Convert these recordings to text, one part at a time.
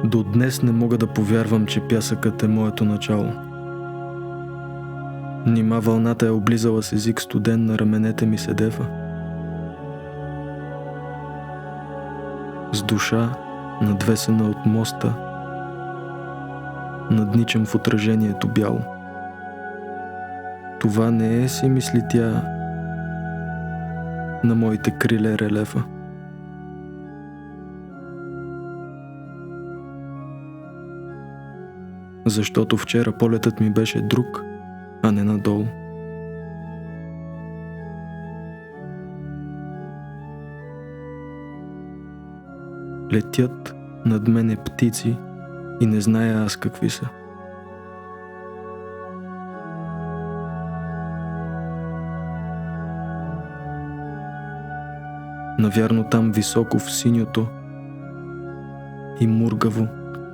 До днес не мога да повярвам, че пясъкът е моето начало. Нима вълната е облизала с език студен на раменете ми седефа. С душа, надвесена от моста, надничам в отражението бяло. Това не е, си мисли тя, на моите криле релефа. Защото вчера полетът ми беше друг, а не надолу. Летят над мене птици и не зная аз какви са. Навярно там високо в синьото и мургаво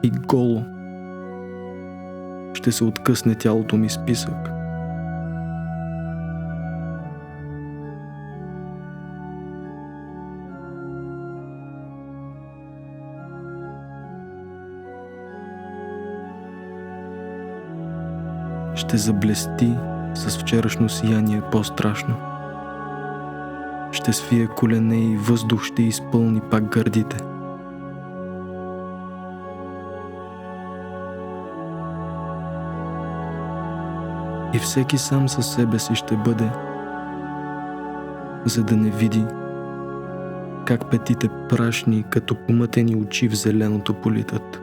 и голо ще се откъсне тялото ми с писък. Ще заблести с вчерашно сияние по-страшно. Ще свие колене и въздух ще изпълни пак гърдите. И всеки сам със себе си ще бъде, за да не види как петите прашни като помътени очи в зеленото политат.